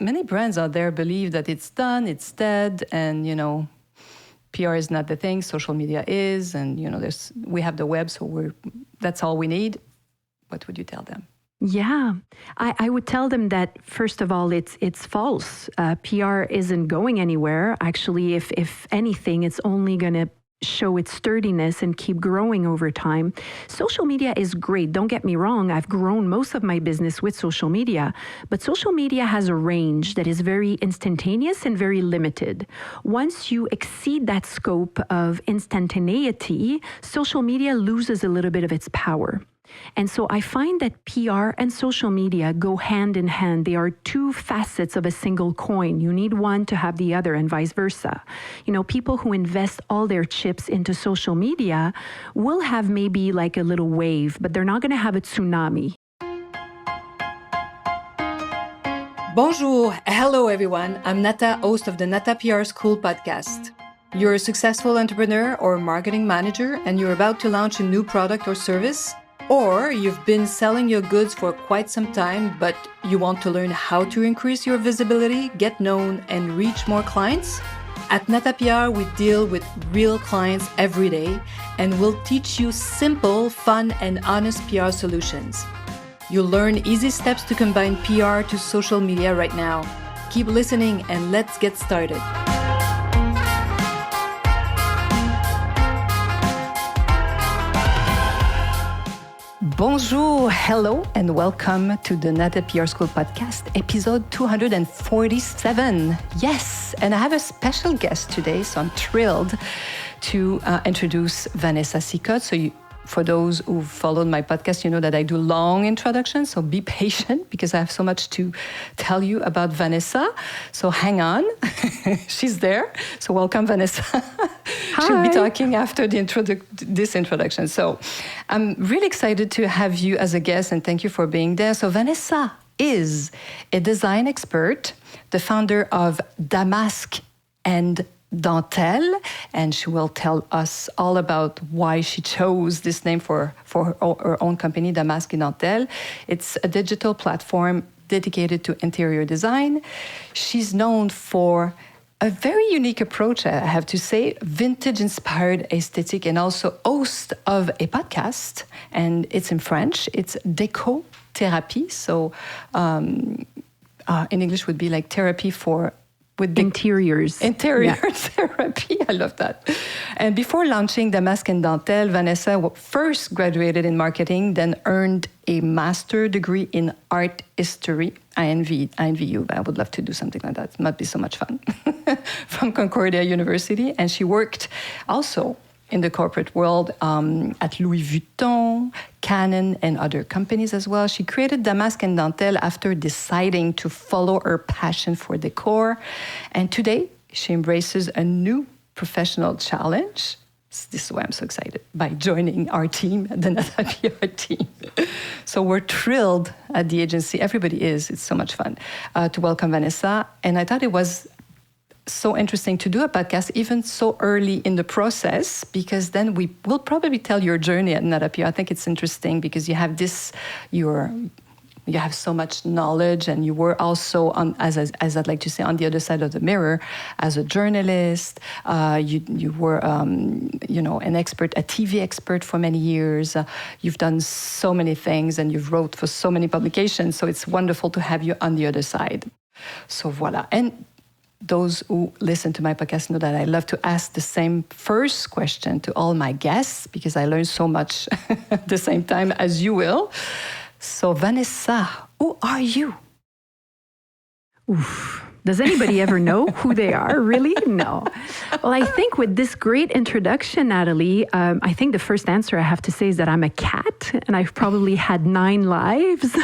many brands out there believe that it's done, it's dead, and, PR is not the thing, social media is, and, we have the web, so that's all we need. What would you tell them? Yeah, I would tell them that, first of all, it's false. PR isn't going anywhere. Actually, if anything, it's only going to show its sturdiness and keep growing over time. Social media is great. Don't get me wrong. I've grown most of my business with social media, but social media has a range that is very instantaneous and very limited. Once you exceed that scope of instantaneity, social media loses a little bit of its power. And so I find that PR and social media go hand in hand. They are two facets of a single coin. You need one to have the other, and vice versa. People who invest all their chips into social media will have maybe like a little wave, but they're not going to have a tsunami. Bonjour. Hello, everyone. I'm Nata, host of the NATA PR School podcast. You're a successful entrepreneur or marketing manager, and you're about to launch a new product or service? Or you've been selling your goods for quite some time, but you want to learn how to increase your visibility, get known, and reach more clients? At NATA PR, we deal with real clients every day, and we'll teach you simple, fun, and honest PR solutions. You'll learn easy steps to combine PR to social media right now. Keep listening, and let's get started. Bonjour, hello, and welcome to the NATA PR School podcast, episode 247. Yes, and I have a special guest today, so I'm thrilled to introduce Vanessa Sicotte. So for those who followed my podcast, you know that I do long introductions, so be patient because I have so much to tell you about Vanessa. So hang on, she's there. So welcome, Vanessa. Hi. She'll be talking after this introduction. So I'm really excited to have you as a guest, and thank you for being there. So Vanessa is a design expert, the founder of Damask Dentelle, and she will tell us all about why she chose this name for her own company, Damask Dentelle. It's a digital platform dedicated to interior design. She's known for a very unique approach, I have to say, vintage-inspired aesthetic, and also host of a podcast, and it's in French. It's Déco Thérapie, so in English would be like therapy with interiors. Interior therapy, I love that. And before launching Damask Dentelle, Vanessa first graduated in marketing, then earned a master's degree in art history. I envy you. I would love to do something like that. It might be so much fun. From Concordia University. And she worked also in the corporate world at Louis Vuitton, Canon, and other companies as well. She created Damask Dentelle after deciding to follow her passion for decor. And today, she embraces a new professional challenge. This is why I'm so excited, by joining our team, the NATA PR team. So we're thrilled at the agency. Everybody is. It's so much fun to welcome Vanessa. And I thought it was so interesting to do a podcast even so early in the process, because then we will probably tell your journey at NATA PR. I think it's interesting because you have you have so much knowledge, and you were also on, as I'd like to say, on the other side of the mirror as a journalist. You were an expert, a TV expert for many years. You've done so many things, and you've wrote for so many publications. So it's wonderful to have you on the other side. So voila. And those who listen to my podcast know that I love to ask the same first question to all my guests, because I learn so much at the same time as you will. So Vanessa, who are you? Oof. Does anybody ever know who they are, really? No. Well, I think with this great introduction, Natalie, I think the first answer I have to say is that I'm a cat, and I've probably had 9 lives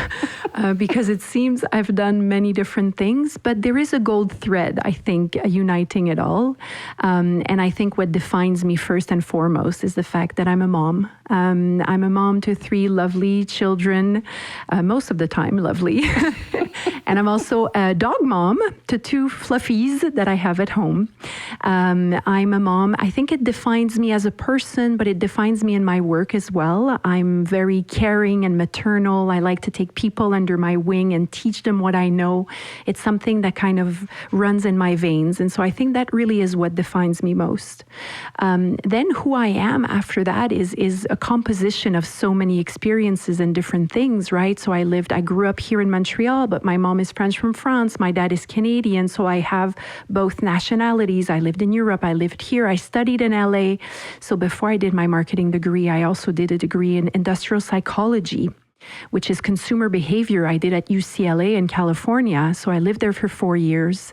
because it seems I've done many different things, but there is a gold thread, I think, uniting it all. And I think what defines me first and foremost is the fact that I'm a mom. I'm a mom to 3 lovely children, most of the time lovely. And I'm also a dog mom to 2 fluffies that I have at home. I'm a mom. I think it defines me as a person, but it defines me in my work as well. I'm very caring and maternal. I like to take people under my wing and teach them what I know. It's something that kind of runs in my veins. And so I think that really is what defines me most. Then who I am after that is a composition of so many experiences and different things, right? So I grew up here in Montreal, but my mom is French from France. My dad is Canadian. So I have both nationalities. I lived in Europe. I lived here. I studied in LA. So before I did my marketing degree, I also did a degree in industrial psychology, which is consumer behavior. I did at UCLA in California. So I lived there for 4 years.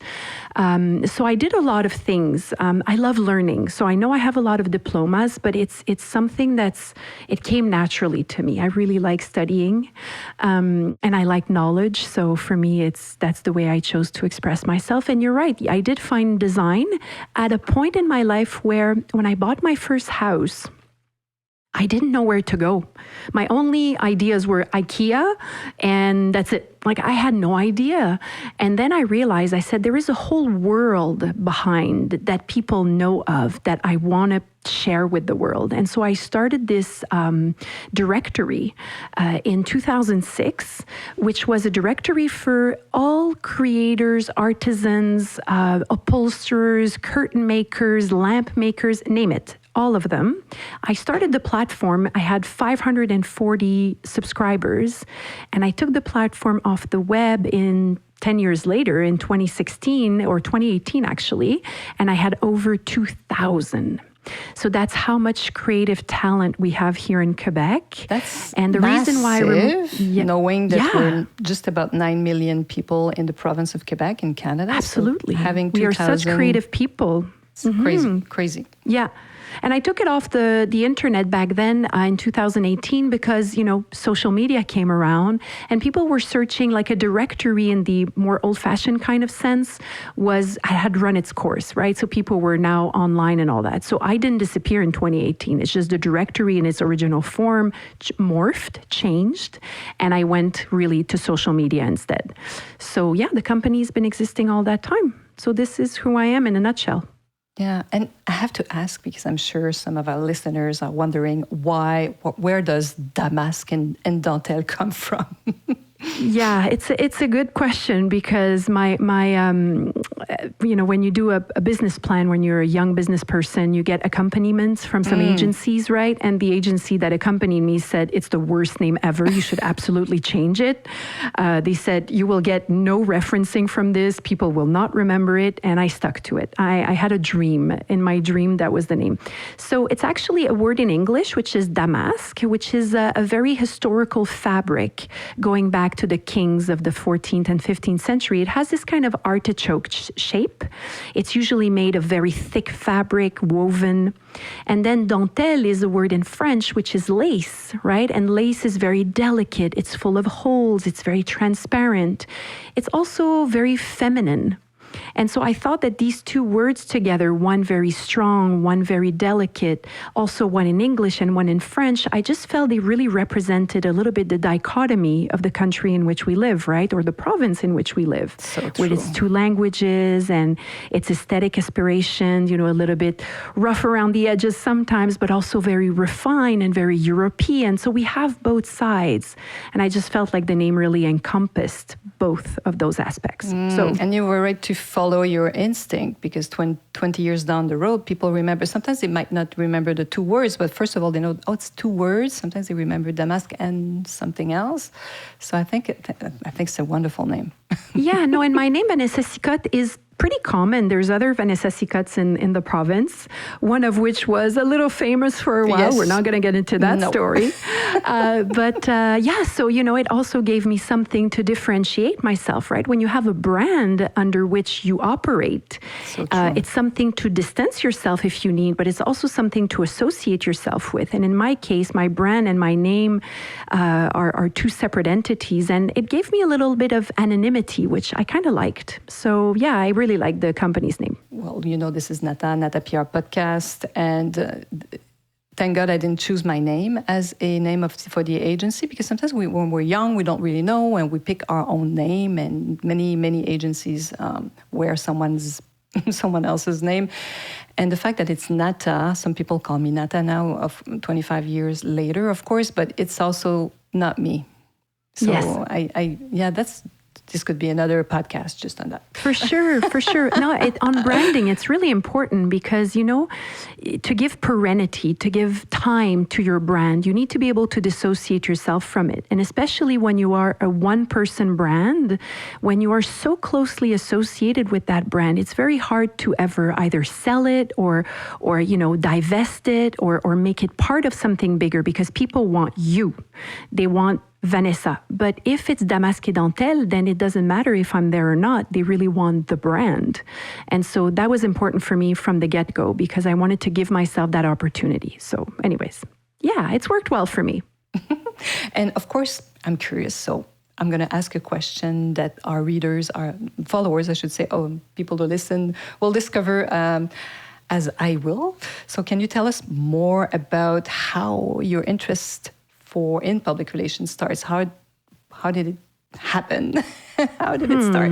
So I did a lot of things. I love learning. So I know I have a lot of diplomas, but it's something it came naturally to me. I really like studying, and I like knowledge. So for me, that's the way I chose to express myself. And you're right. I did find design at a point in my life where when I bought my first house, I didn't know where to go. My only ideas were IKEA, and that's it. Like, I had no idea. And then I realized, I said, there is a whole world behind that people know of that I want to share with the world. And so I started this directory in 2006, which was a directory for all creators, artisans, upholsterers, curtain makers, lamp makers, name it. All of them. I started the platform. I had 540 subscribers, and I took the platform off the web in 10 years later, in 2016 or 2018 actually, and I had over 2,000. So that's how much creative talent we have here in Quebec. That's and the massive, reason why knowing that we're just about 9 million people in the province of Quebec in Canada. Absolutely. So having 2,000, we are such creative people. It's crazy. Yeah. And I took it off the internet back then in 2018 because, social media came around and people were searching. Like a directory in the more old-fashioned kind of sense had run its course, right? So people were now online and all that. So I didn't disappear in 2018. It's just the directory in its original form morphed, changed, and I went really to social media instead. So yeah, the company's been existing all that time. So this is who I am in a nutshell. Yeah, and I have to ask, because I'm sure some of our listeners are wondering where does Damask and Dentelle come from? Yeah, it's a good question because my when you do a business plan, when you're a young business person, you get accompaniments from some agencies, right? And the agency that accompanied me said, it's the worst name ever. You should absolutely change it. They said, you will get no referencing from this. People will not remember it. And I stuck to it. I had a dream. In my dream, that was the name. So it's actually a word in English, which is damask, which is a very historical fabric going back to the kings of the 14th and 15th century. It has this kind of artichoke shape. It's usually made of very thick fabric, woven. And then dentelle is a word in French, which is lace, right? And lace is very delicate. It's full of holes. It's very transparent. It's also very feminine. And so I thought that these two words together, one very strong, one very delicate, also one in English and one in French, I just felt they really represented a little bit the dichotomy of the country in which we live, right? Or the province in which we live. So true. With its two languages and its aesthetic aspirations, a little bit rough around the edges sometimes, but also very refined and very European. So we have both sides. And I just felt like the name really encompassed both of those aspects. And you were right to follow your instinct, because 20 years down the road, people remember. Sometimes they might not remember the two words, but first of all, they know, it's two words. Sometimes they remember Damask and something else. So I think it's a wonderful name. Yeah, no, and my name, Vanessa Sicotte, is pretty common. There's other Vanessa Sicottes in the province, one of which was a little famous for a while. Yes. We're not going to get into that story. So, it also gave me something to differentiate myself, right? When you have a brand under which you operate, it's something to distance yourself if you need, but it's also something to associate yourself with. And in my case, my brand and my name are two separate entities, and it gave me a little bit of anonymity, which I kind of liked. So, yeah, I really like the company's name. Well, this is NATA PR podcast, and thank God I didn't choose my name as a name for the agency, because sometimes when we're young, we don't really know, and we pick our own name, and many agencies wear someone else's name. And the fact that it's NATA, some people call me NATA now, of 25 years later, of course, but it's also not me. So yes. This could be another podcast just on that. For sure. No, on branding, it's really important because, to give perennity, to give time to your brand, you need to be able to dissociate yourself from it. And especially when you are a one-person brand, when you are so closely associated with that brand, it's very hard to ever either sell it or divest it or make it part of something bigger, because people want you. They want Vanessa. But if it's Damask Dentelle, then it doesn't matter if I'm there or not. They really want the brand. And so that was important for me from the get-go, because I wanted to give myself that opportunity. So anyways, it's worked well for me. And of course, I'm curious. So I'm going to ask a question that our readers, our followers, I should say, people who listen will discover as I will. So can you tell us more about how your interest in public relations starts? How did it happen? How did it start?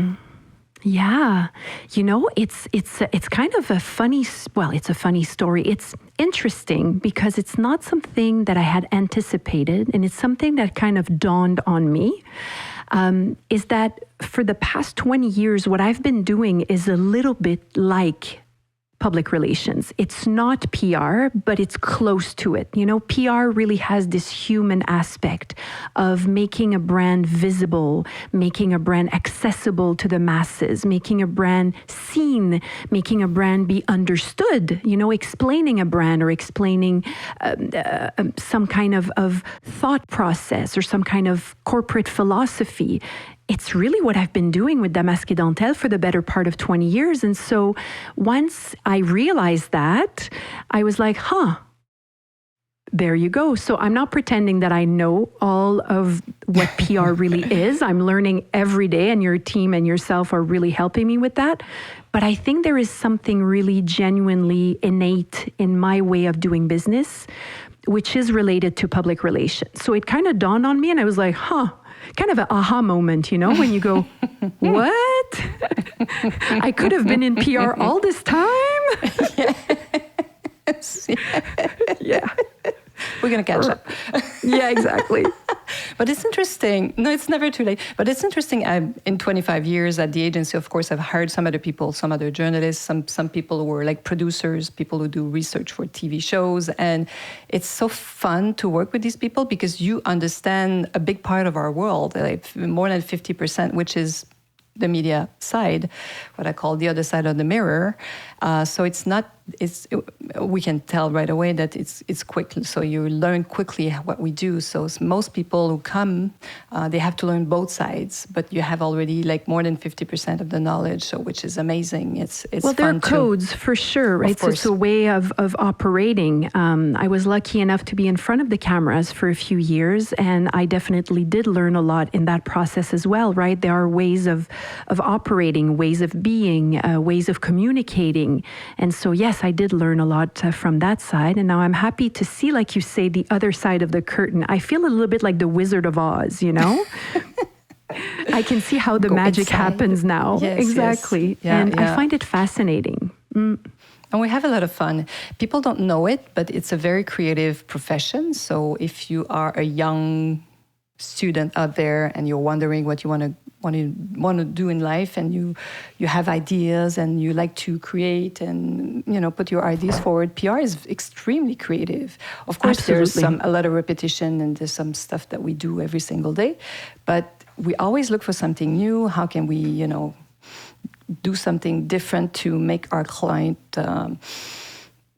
Yeah, it's kind of a funny. Well, it's a funny story. It's interesting because it's not something that I had anticipated, and it's something that kind of dawned on me. Is that for the past 20 years, what I've been doing is a little bit like public relations. It's not PR, but it's close to it. PR really has this human aspect of making a brand visible, making a brand accessible to the masses, making a brand seen, making a brand be understood, explaining a brand or explaining some kind of thought process or some kind of corporate philosophy. It's really what I've been doing with Damask Dentelle for the better part of 20 years. And so once I realized that, I was like, there you go. So I'm not pretending that I know all of what PR really is. I'm learning every day, and your team and yourself are really helping me with that. But I think there is something really genuinely innate in my way of doing business, which is related to public relations. So it kind of dawned on me, and I was like, kind of an aha moment, when you go, what? I could have been in PR all this time? Yes. Yeah. We're going to catch up. Yeah, exactly. But it's interesting. No, it's never too late. But it's interesting. In 25 years at the agency, of course, I've hired some other people, some other journalists, some people who were like producers, people who do research for TV shows. And it's so fun to work with these people because you understand a big part of our world, like more than 50%, which is the media side, what I call the other side of the mirror. So we can tell right away that it's quick. So you learn quickly what we do. So most people who come, they have to learn both sides, but you have already like more than 50% of the knowledge, so which is amazing. It's well, fun there are codes for sure, right? So it's a way of operating. I was lucky enough to be in front of the cameras for a few years, and I definitely did learn a lot in that process as well, right? There are ways of operating, ways of being, ways of communicating. And so, yes, I did learn a lot from that side. And now I'm happy to see, like you say, the other side of the curtain. I feel a little bit like the Wizard of Oz, I can see how the magic happens now. Yes, exactly. Yes. Yeah, and I find it fascinating. And we have a lot of fun. People don't know it, but it's a very creative profession. So if you are a young student out there and you're wondering what you want to do in life, and you have ideas and you like to create and put your ideas forward, PR is extremely creative. Of course, Absolutely. There's a lot of repetition and there's some stuff that we do every single day, but we always look for something new. How can we do something different to make our client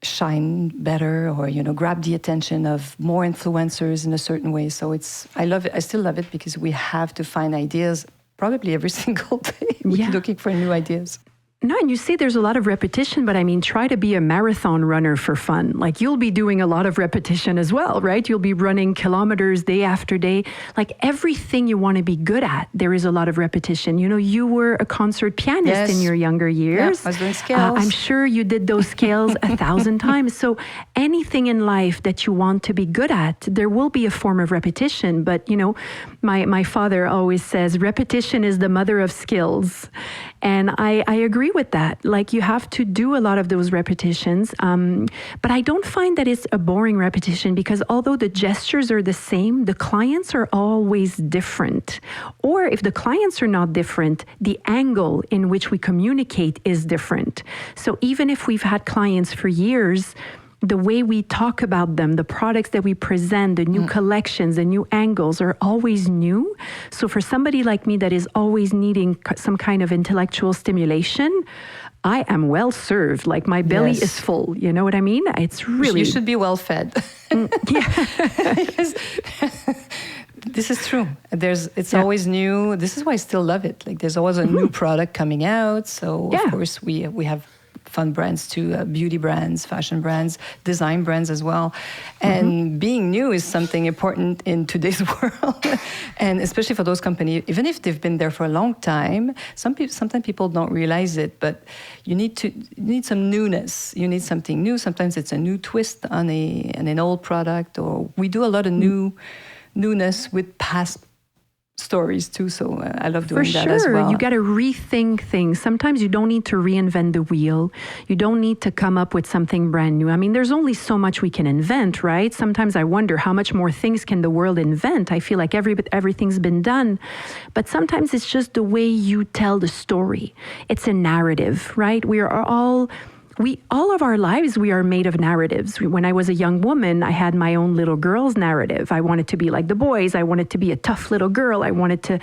shine better, or grab the attention of more influencers in a certain way. So I love it. I still love it because we have to find ideas probably every single day. We're looking for new ideas. No, and you say there's a lot of repetition, but I mean, try to be a marathon runner for fun. Like you'll be doing a lot of repetition as well, right? You'll be running kilometers day after day. Like everything you want to be good at, there is a lot of repetition. You know, you were a concert pianist in your younger years. Yeah, I was doing scales. I'm sure you did those scales 1,000 times. So anything in life that you want to be good at, there will be a form of repetition. But, you know, my father always says, repetition is the mother of skills. And I agree with that. Like you have to do a lot of those repetitions. But I don't find that it's a boring repetition because although the gestures are the same, the clients are always different. Or if the clients are not different, the angle in which we communicate is different. So even if we've had clients for years, the way we talk about them, the products that we present, the new collections, the new angles are always new. So for somebody like me that is always needing some kind of intellectual stimulation, I am well served. Like my belly is full. You know what I mean? It's really... You should be well fed. Yeah. Because this is true. It's always new. This is why I still love it. Like there's always a new product coming out. So of course we have fun brands too, beauty brands, fashion brands, design brands as well. And being new is something important in today's world. And especially for those companies, even if they've been there for a long time, sometimes people don't realize it, but you need some newness. You need something new. Sometimes it's a new twist on an old product, or we do a lot of newness with past stories too, so I love doing that as well. You got to rethink things. Sometimes you don't need to reinvent the wheel. You don't need to come up with something brand new. I mean, there's only so much we can invent, right? Sometimes I wonder how much more things can the world invent. I feel like everything's been done. But sometimes it's just the way you tell the story. It's a narrative, right? All of our lives, we are made of narratives. When I was a young woman, I had my own little girl's narrative. I wanted to be like the boys. I wanted to be a tough little girl. I wanted to,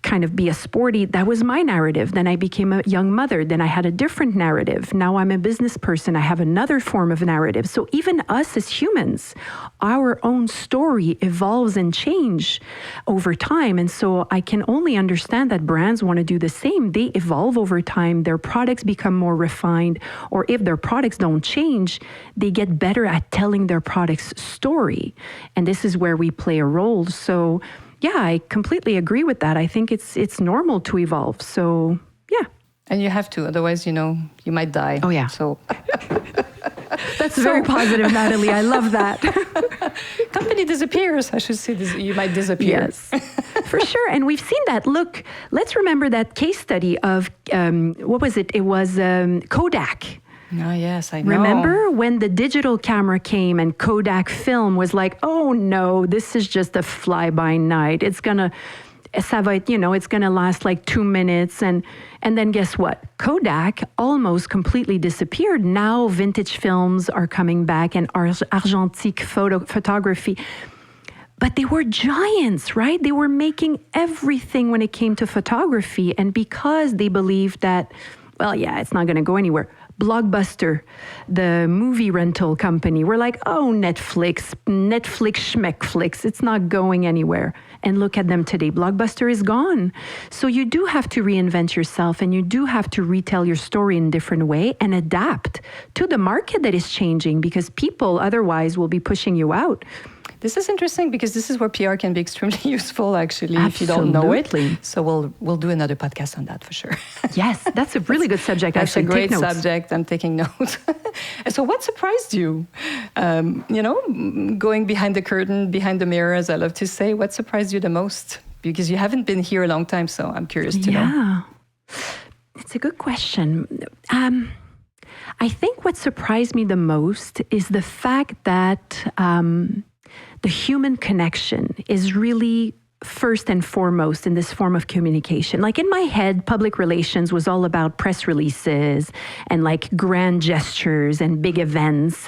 kind of be a sporty. That was my narrative. Then I became a young mother. Then I had a different narrative. Now I'm a business person. I have another form of narrative. So even us as humans, our own story evolves and change over time. And so I can only understand that brands want to do the same. They evolve over time. Their products become more refined. Or if their products don't change, they get better at telling their product's story. And this is where we play a role. So yeah, I completely agree with that. I think it's normal to evolve. So, yeah. And you have to, otherwise, you might die. Oh, yeah. So that's very positive, Natalie. I love that. Company disappears. I should say you might disappear. Yes, for sure. And we've seen that. Look, let's remember that case study of, what was it? It was Kodak. Oh, yes, I know. Remember when the digital camera came and Kodak film was like, oh no, this is just a fly-by-night. It's gonna last like 2 minutes. And then guess what? Kodak almost completely disappeared. Now vintage films are coming back and argentique photography. But they were giants, right? They were making everything when it came to photography. And because they believed that, it's not going to go anywhere. Blockbuster, the movie rental company, were like, oh, Netflix, schmeckflix, it's not going anywhere. And look at them today. Blockbuster is gone. So you do have to reinvent yourself and you do have to retell your story in a different way and adapt to the market that is changing because people otherwise will be pushing you out. This is interesting because this is where PR can be extremely useful, actually, if you don't know it. So we'll do another podcast on that for sure. Yes, that's a really good subject. That's a great subject. I'm taking notes. So what surprised you? Going behind the curtain, behind the mirror, as I love to say, what surprised you the most? Because you haven't been here a long time, so I'm curious to know. Yeah, it's a good question. I think what surprised me the most is the fact that the human connection is really first and foremost in this form of communication. Like in my head, public relations was all about press releases and like grand gestures and big events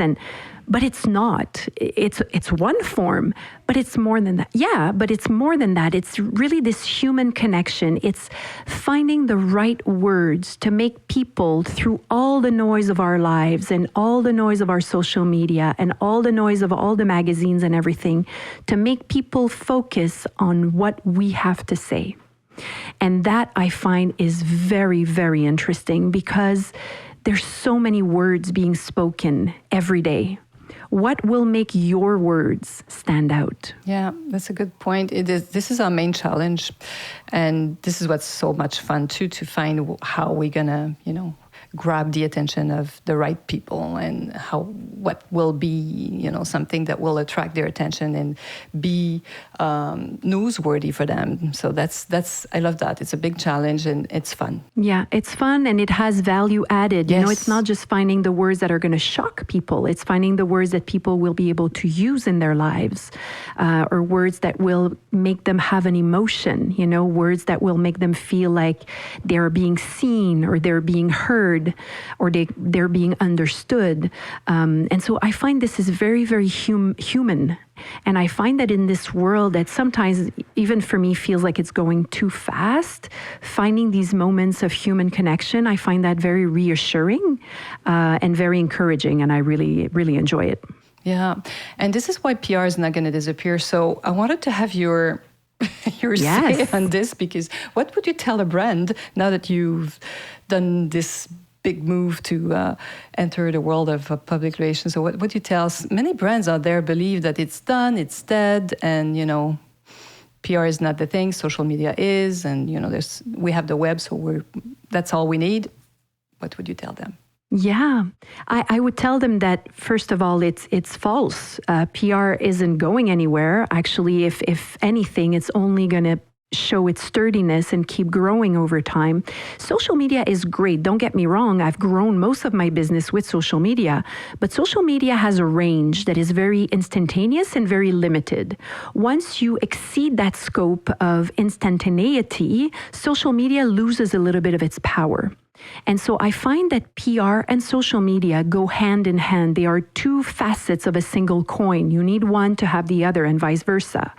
but it's not. It's one form, but it's more than that. Yeah, but it's more than that. It's really this human connection. It's finding the right words to make people, through all the noise of our lives and all the noise of our social media and all the noise of all the magazines and everything, to make people focus on what we have to say. And that I find is very, very interesting because there's so many words being spoken every day. What will make your words stand out? Yeah, that's a good point. This is our main challenge. And this is what's so much fun too, to find how we're gonna, grab the attention of the right people and what will be, something that will attract their attention and be newsworthy for them. So I love that. It's a big challenge and it's fun. Yeah, it's fun and it has value added. Yes. It's not just finding the words that are going to shock people. It's finding the words that people will be able to use in their lives, or words that will make them have an emotion, words that will make them feel like they're being seen or they're being heard or they're being understood. And so I find this is very, very human. And I find that in this world that sometimes, even for me, feels like it's going too fast, finding these moments of human connection, I find that very reassuring and very encouraging. And I really, really enjoy it. Yeah. And this is why PR is not going to disappear. So I wanted to have your say on this, because what would you tell a brand now that you've done this big move to enter the world of public relations? So what would you tell? Many brands out there believe that it's done, it's dead, and PR is not the thing. Social media is, and we have the web, so that's all we need. What would you tell them? Yeah, I would tell them that, first of all, it's false. PR isn't going anywhere. Actually, if anything, it's only going to show its sturdiness and keep growing over time. Social media is great. Don't get me wrong. I've grown most of my business with social media, but social media has a range that is very instantaneous and very limited. Once you exceed that scope of instantaneity, social media loses a little bit of its power. And so I find that PR and social media go hand in hand. They are two facets of a single coin. You need one to have the other, and vice versa.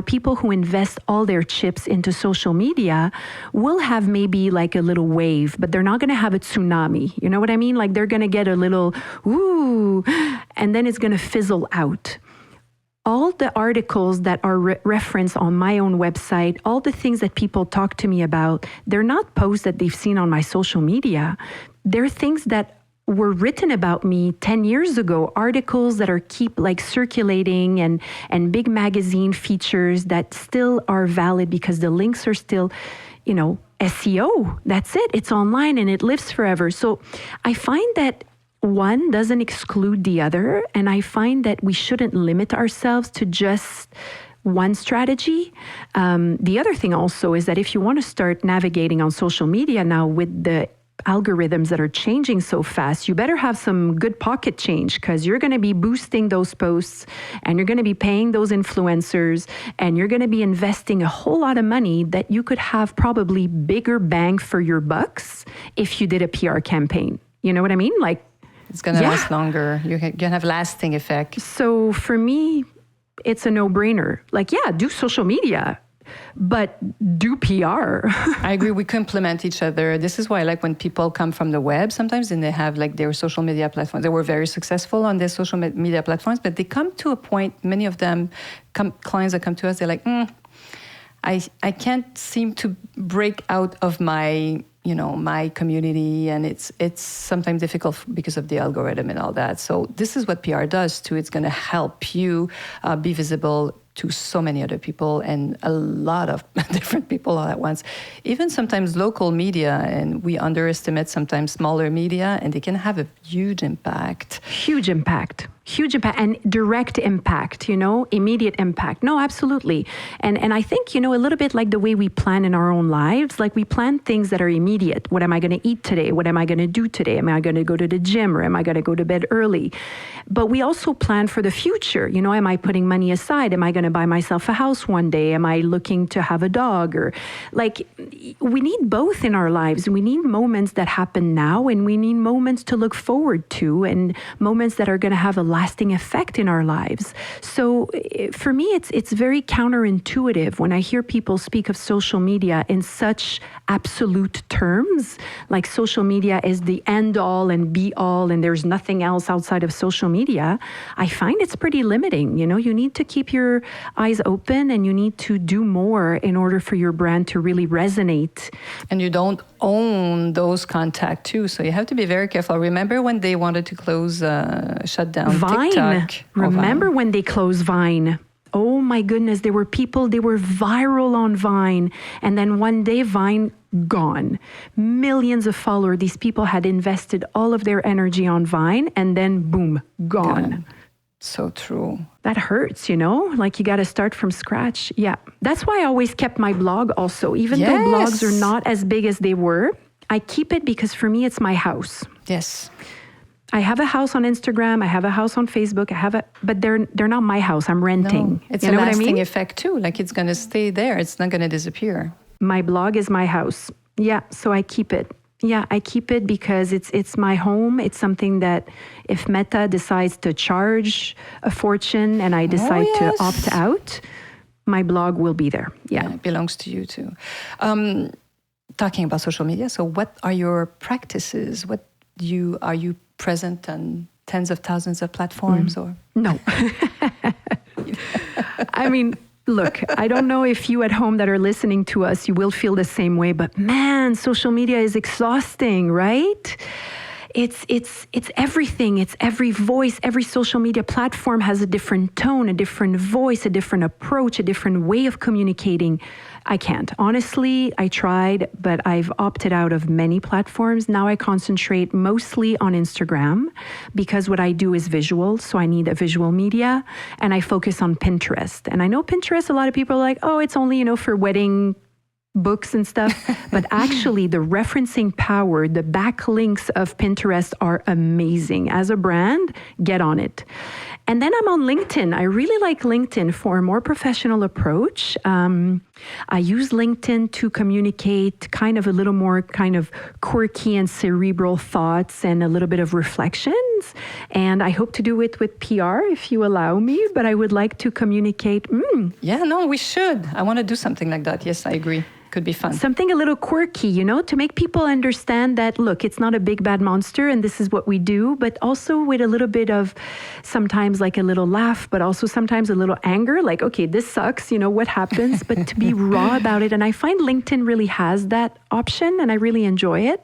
People who invest all their chips into social media will have maybe like a little wave, but they're not going to have a tsunami. You know what I mean? Like they're going to get a little, ooh, and then it's going to fizzle out. All the articles that are referenced on my own website, all the things that people talk to me about, they're not posts that they've seen on my social media. They're things that were written about me 10 years ago, articles that are keep circulating and big magazine features that still are valid because the links are still, SEO. That's it. It's online and it lives forever. So I find that one doesn't exclude the other, and I find that we shouldn't limit ourselves to just one strategy. The other thing also is that if you want to start navigating on social media now with the algorithms that are changing so fast, you better have some good pocket change, because you're going to be boosting those posts and you're going to be paying those influencers and you're going to be investing a whole lot of money that you could have probably bigger bang for your bucks if you did a PR campaign. You know what I mean? It's going to last longer. You're going to have lasting effect. So for me, it's a no-brainer. Do social media, but do PR. I agree. We complement each other. This is why I like when people come from the web sometimes and they have their social media platforms. They were very successful on their social media platforms, but they come to a point, many of them, clients that come to us, they're like, I can't seem to break out of my community, and it's sometimes difficult because of the algorithm and all that. So this is what PR does too. It's going to help you be visible to so many other people and a lot of different people all at once. Even sometimes local media, and we underestimate sometimes smaller media, and they can have a huge impact. Huge impact and direct impact, immediate impact. No, absolutely. And I think, a little bit like the way we plan in our own lives, we plan things that are immediate. What am I going to eat today? What am I going to do today? Am I going to go to the gym, or am I going to go to bed early? But we also plan for the future. Am I putting money aside? Am I going to buy myself a house one day? Am I looking to have a dog? Or we need both in our lives. We need moments that happen now, and we need moments to look forward to, and moments that are going to have a lasting effect in our lives. So for me, it's very counterintuitive when I hear people speak of social media in such absolute terms, like social media is the end all and be all, and there's nothing else outside of social media. I find it's pretty limiting. You know, you need to keep your eyes open and you need to do more in order for your brand to really resonate. And you don't own those contacts too, so you have to be very careful. Remember when they wanted to shut down Vine. TikTok? Remember when they closed Vine? Oh my goodness, there were people, they were viral on Vine. And then one day, Vine gone. Millions of followers. These people had invested all of their energy on Vine and then boom, gone. Yeah. So true. That hurts, you know, like you got to start from scratch. Yeah. That's why I always kept my blog also, even though blogs are not as big as they were. I keep it because for me, it's my house. Yes. I have a house on Instagram. I have a house on Facebook. But they're not my house. I'm renting. No, it's a lasting effect too. Like it's going to stay there. It's not going to disappear. My blog is my house. Yeah. So I keep it. Yeah, I keep it because it's my home. It's something that if Meta decides to charge a fortune and I decide to opt out, my blog will be there. Yeah, it belongs to you too. Talking about social media, so what are your practices? Are you present on tens of thousands of platforms or? No. I mean, look, I don't know if you at home that are listening to us, you will feel the same way, but man, social media is exhausting, right? It's everything. It's every voice. Every social media platform has a different tone, a different voice, a different approach, a different way of communicating. I can't. Honestly, I tried, but I've opted out of many platforms. Now I concentrate mostly on Instagram because what I do is visual, so I need a visual media, and I focus on Pinterest. And I know Pinterest, a lot of people are like, oh, it's only, for wedding books and stuff, but actually the referencing power, the backlinks of Pinterest are amazing. As a brand, get on it. And then I'm on LinkedIn. I really like LinkedIn for a more professional approach. I use LinkedIn to communicate kind of a little more kind of quirky and cerebral thoughts and a little bit of reflections. And I hope to do it with PR if you allow me, but I would like to communicate. Yeah, no, we should. I want to do something like that. Yes, I agree. Could be fun. Something a little quirky, to make people understand that, look, it's not a big bad monster and this is what we do, but also with a little bit of sometimes like a little laugh, but also sometimes a little anger, like, okay, this sucks, what happens, but to be raw about it. And I find LinkedIn really has that option and I really enjoy it.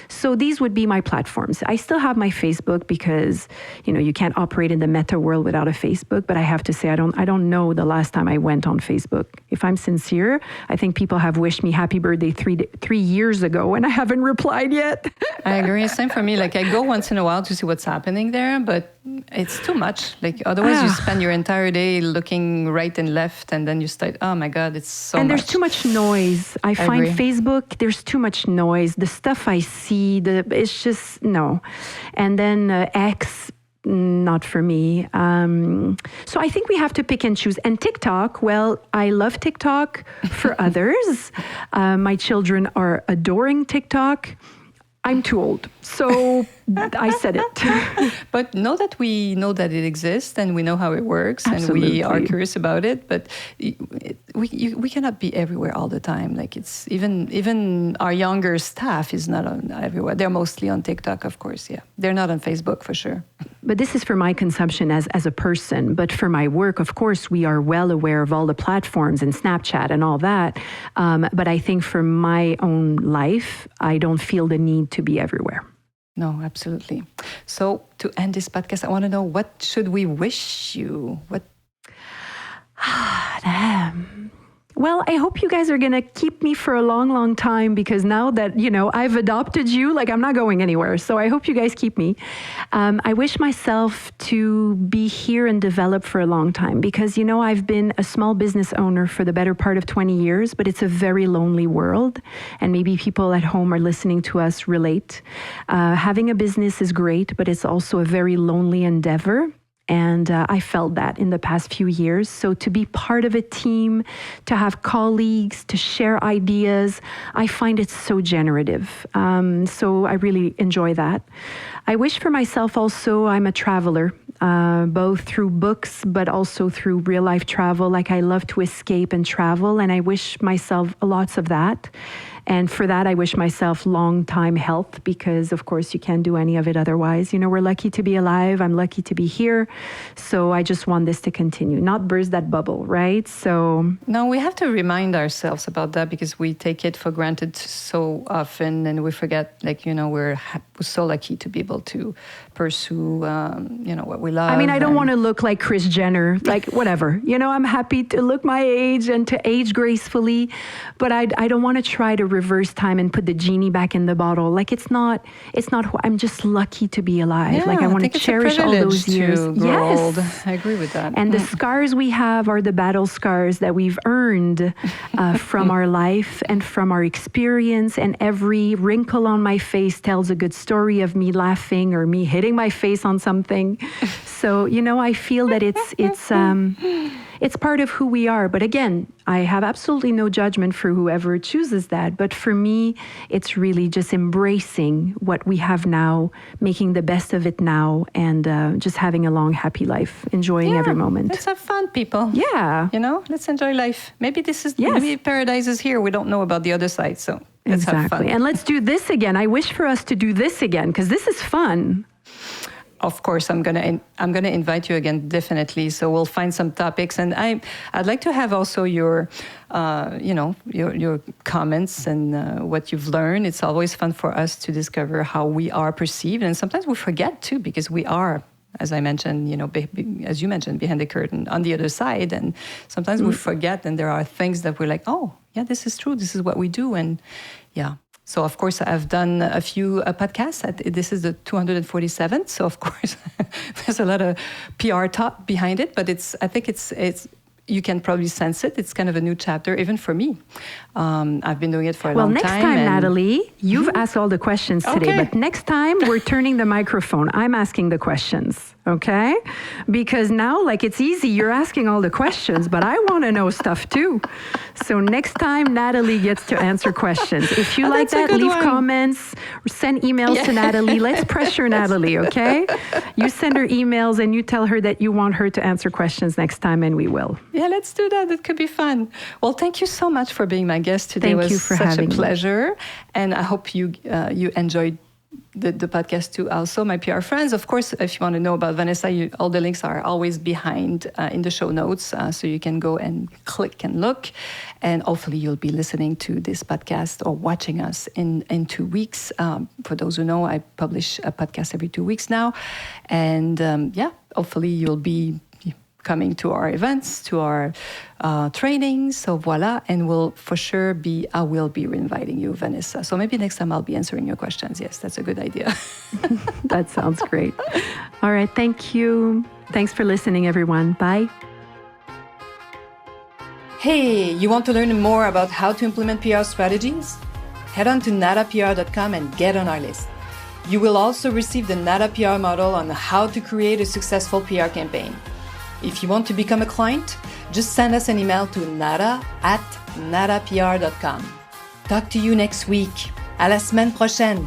So these would be my platforms. I still have my Facebook because, you can't operate in the meta world without a Facebook, but I have to say, I don't know the last time I went on Facebook. If I'm sincere, I think people have wished me happy birthday 3 years ago and I haven't replied yet. I agree. Same for me. Like I go once in a while to see what's happening there, but it's too much. Like otherwise you spend your entire day looking right and left and then you start, oh my God, it's so much. And there's too much noise. I find agree. Facebook, there's too much noise. The stuff I see, it's just, no. And then X, not for me. So I think we have to pick and choose. And TikTok, well, I love TikTok for others. My children are adoring TikTok. I'm too old. So I said it. But know that we know that it exists and we know how it works. Absolutely. And we are curious about it. But we cannot be everywhere all the time. Like it's even our younger staff is not on everywhere. They're mostly on TikTok, of course. Yeah, they're not on Facebook for sure. But this is for my consumption as a person. But for my work, of course, we are well aware of all the platforms and Snapchat and all that. But I think for my own life, I don't feel the need to be everywhere. No, absolutely. So to end this podcast, I want to know, what should we wish you? What? Damn. Well, I hope you guys are going to keep me for a long, long time because now that, I've adopted you, like I'm not going anywhere. So I hope you guys keep me. I wish myself to be here and develop for a long time because, I've been a small business owner for the better part of 20 years, but it's a very lonely world. And maybe people at home are listening to us relate. Having a business is great, but it's also a very lonely endeavor. And I felt that in the past few years. So to be part of a team, to have colleagues, to share ideas, I find it so generative. So I really enjoy that. I wish for myself also, I'm a traveler. both through books, but also through real life travel. Like I love to escape and travel, and I wish myself lots of that. And for that, I wish myself long time health, because of course you can't do any of it otherwise. You know, we're lucky to be alive. I'm lucky to be here. So I just want this to continue, not burst that bubble, right? So no, we have to remind ourselves about that, because we take it for granted so often, and we forget, like, you know, we're so lucky to be able to pursue, you know, what we love. I mean, I don't want to look like Kris Jenner, like whatever. You know, I'm happy to look my age and to age gracefully, but I don't want to try to reverse time and put the genie back in the bottle. Like it's not I'm just lucky to be alive. Yeah, like I want to cherish all those years. Yes, old. I agree with that. And the scars we have are the battle scars that we've earned from our life and from our experience. And every wrinkle on my face tells a good story of me laughing or me hitting my face on something. So, you know, I feel that it's part of who we are. But again, I have absolutely no judgment for whoever chooses that. But for me, it's really just embracing what we have now, making the best of it now, and just having a long, happy life, enjoying every moment. Let's have fun, people. Yeah. You know, let's enjoy life. Maybe maybe paradise is here. We don't know about the other side. So let's have fun. And let's do this again. I wish for us to do this again, because this is fun. Of course, I'm gonna invite you again, definitely. So we'll find some topics, and I'd like to have also your, your comments and what you've learned. It's always fun for us to discover how we are perceived, and sometimes we forget too, because we are, as I mentioned, you know, as you mentioned, behind the curtain, on the other side, and sometimes we forget, and there are things that we're like, oh, yeah, this is true. This is what we do, and yeah. So, of course, I've done a few podcasts. This is the 247th. So, of course, there's a lot of PR talk behind it. But I think it's you can probably sense it. It's kind of a new chapter, even for me. I've been doing it for a long time. Well, next time, Natalie, you've asked all the questions today. But next time, we're turning the microphone. I'm asking the questions, okay? Because now, like, it's easy. You're asking all the questions, but I want to know stuff too. So next time, Natalie gets to answer questions. If you like that, leave comments, send emails to Natalie. Let's pressure Natalie, okay? You send her emails and you tell her that you want her to answer questions next time, and we will. Yeah, let's do that. It could be fun. Well, thank you so much for being my guest today. Thank you for having me. It was such a pleasure. And I hope you enjoyed the podcast too also, my PR friends. Of course, if you want to know about Vanessa, all the links are always behind in the show notes, so you can go and click and look. And hopefully you'll be listening to this podcast or watching us in 2 weeks. For those who know, I publish a podcast every 2 weeks now. And hopefully you'll be coming to our events, to our trainings. So voila, and I will be inviting you, Vanessa. So maybe next time I'll be answering your questions. Yes, that's a good idea. That sounds great. All right, thank you. Thanks for listening, everyone. Bye. Hey, you want to learn more about how to implement PR strategies? Head on to natapr.com and get on our list. You will also receive the NATA PR model on how to create a successful PR campaign. If you want to become a client, just send us an email to nata@natapr.com. Talk to you next week. À la semaine prochaine.